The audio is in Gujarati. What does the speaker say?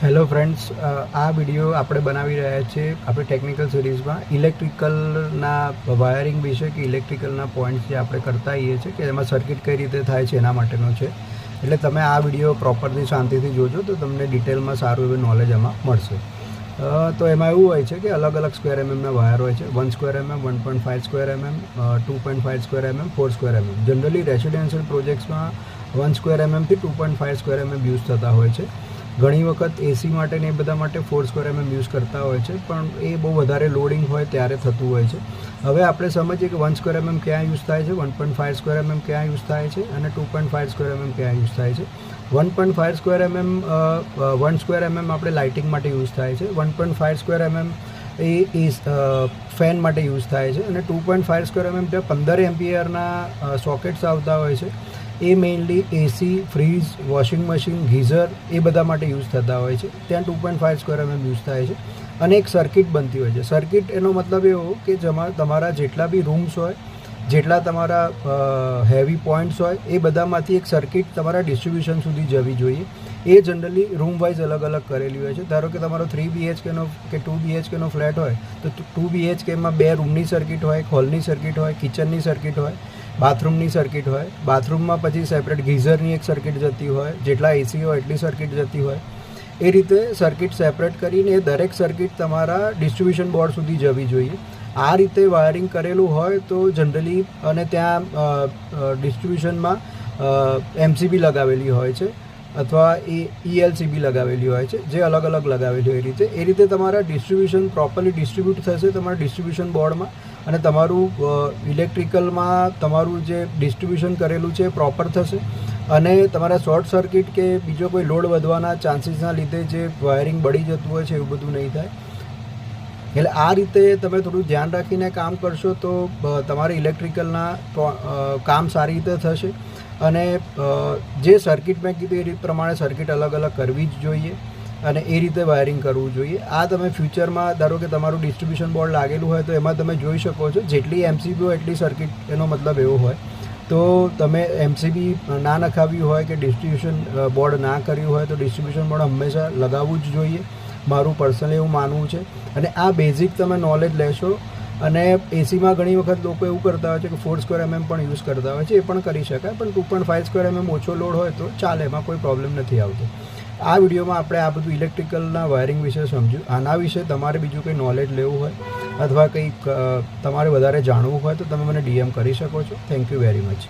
હેલો ફ્રેન્ડ્સ, આ વિડીયો આપણે બનાવી રહ્યા છીએ આપણે ટેકનિકલ સિરીઝમાં ઇલેક્ટ્રિકલના વાયરિંગ વિશે કે ઇલેક્ટ્રિકલના પોઈન્ટ્સ જે આપણે કરતા હોઈએ છીએ કે એમાં સર્કિટ કઈ રીતે થાય છે એના માટેનો છે. એટલે તમે આ વિડીયો પ્રોપરલી શાંતિથી જોજો તો તમને ડિટેલમાં સારું એવું નોલેજ એમાં મળશે. તો એમાં એવું હોય છે કે અલગ અલગ સ્ક્વેર એમએમના વાયર હોય છે. 1 square mm, 1.5 square mm, 2.5 square mm, 4 square mm. Generally residential પ્રોજેક્ટ્સમાં 1 સ્ક્વેર એમએમથી 2.5 સ્ક્વેર એમએમ યુઝ થતા હોય છે. ઘણી વખત એસી માટે ને એ બધા માટે 4 સ્ક્વેર એમએમ યુઝ કરતા હોય છે, પણ એ બહુ વધારે લોડિંગ હોય ત્યારે થતું હોય છે. હવે આપણે સમજીએ કે 1 સ્ક્વેર એમએમ ક્યાં યુઝ થાય છે, 1.5 સ્ક્વેર એમએમ ક્યાં યુઝ થાય છે અને 2.5 સ્ક્વેર એમએમ ક્યાં યુઝ થાય છે. 1.5 સ્ક્વેર એમએમ 1 સ્ક્વેર એમએમ આપણે લાઇટિંગ માટે યુઝ થાય છે. 1.5 સ્ક્વેર એમએમ એ ફેન માટે યુઝ થાય છે અને 2.5 સ્ક્વેર એમએમ ત્યાં 15 એમ્પિયરના સોકેટ્સ આવતા હોય છે. એ મેઇનલી એસી, ફ્રીજ, વોશિંગ મશીન, ગીઝર એ બધા માટે યુઝ થતા હોય છે. ત્યાં 2.5 સ્ક્વેર એમએમ યુઝ થાય છે અને એક સર્કિટ બનતી હોય છે. સર્કિટ એનો મતલબ એવો કે તમારા જેટલા બી રૂમ્સ હોય, જેટલા તમારા હેવી પોઈન્ટ્સ હોય, એ બધામાંથી એક સર્કિટ તમારા ડિસ્ટ્રીબ્યુશન સુધી જવી જોઈએ. એ જનરલી રૂમ વાઇઝ અલગ અલગ કરેલી હોય છે. ધારો કે તમારો 3 BHKનો કે 2 BHKનો ફ્લેટ હોય તો 2 BHKમાં 2 રૂમની સર્કિટ હોય, એક હોલની સર્કિટ હોય, કિચનની સર્કિટ હોય, બાથરૂમની સર્કિટ હોય. બાથરૂમમાં પછી સેપરેટ ગીઝરની એક સર્કિટ જતી હોય, જેટલા એસી હોય એટલી સર્કિટ જતી હોય. એ રીતે સર્કિટ સેપરેટ કરીને દરેક સર્કિટ તમારા ડિસ્ટ્રીબ્યુશન બોર્ડ સુધી જવી જોઈએ. આ રીતે વાયરિંગ કરેલું હોય તો જનરલી, અને ત્યાં ડિસ્ટ્રીબ્યુશનમાં MCB લગાવેલી હોય છે અથવા ELCB લગાવેલી હોય છે, જે અલગ અલગ લગાવેલી હોય. એ રીતે તમારા ડિસ્ટ્રીબ્યુશન પ્રોપરલી ડિસ્ટ્રીબ્યુટ થશે તમારા ડિસ્ટ્રીબ્યુશન બોર્ડમાં, અને તમારું ઇલેક્ટ્રિકલમાં તમારું જે ડિસ્ટ્રીબ્યુશન કરેલું છે એ પ્રોપર થશે અને તમારા શોર્ટ સર્કિટ કે બીજો કોઈ લોડ વધવાના ચાન્સીસના લીધે જે વાયરિંગ બળી જતું હોય છે એવું બધું નહીં થાય. એટલે આ રીતે તમે થોડું ધ્યાન રાખીને કામ કરશો તો તમારે ઇલેક્ટ્રિકલના કામ સારી રીતે થશે. અને જે સર્કિટ મેં કીધું એ રીત પ્રમાણે સર્કિટ અલગ અલગ કરવી જ જોઈએ અને એ રીતે વાયરિંગ કરવું જોઈએ. આ તમે ફ્યુચરમાં ધારો કે તમારું ડિસ્ટ્રીબ્યુશન બોર્ડ લાગેલું હોય તો એમાં તમે જોઈ શકો છો જેટલી MCB હોય એટલી સર્કિટ, એનો મતલબ એવો હોય. તો તમે MCB ના નખાવ્યું હોય કે ડિસ્ટ્રીબ્યુશન બોર્ડ ના કર્યું હોય તો ડિસ્ટ્રીબ્યુશન બોર્ડ હંમેશા લગાવવું જ જોઈએ, મારું પર્સનલી એવું માનવું છે. અને આ બેઝિક તમે નોલેજ લેશો. અને એસીમાં ઘણી વખત લોકો એવું કરતા હોય છે કે 4 સ્ક્વેર એમએમ પણ યુઝ કરતા હોય છે, એ પણ કરી શકાય, પણ 2.5 સ્ક્વેર એમએમ ઓછો લોડ હોય તો ચાલે, એમાં કોઈ પ્રોબ્લેમ નથી આવતો. આ વિડીયોમાં આપણે આ બધું ઇલેક્ટ્રિકલના વાયરિંગ વિશે સમજ્યું. આના વિશે તમારે બીજું કંઈ નોલેજ લેવું હોય અથવા કંઈક તમારે વધારે જાણવું હોય તો તમે મને DM કરી શકો છો. Thank you very much.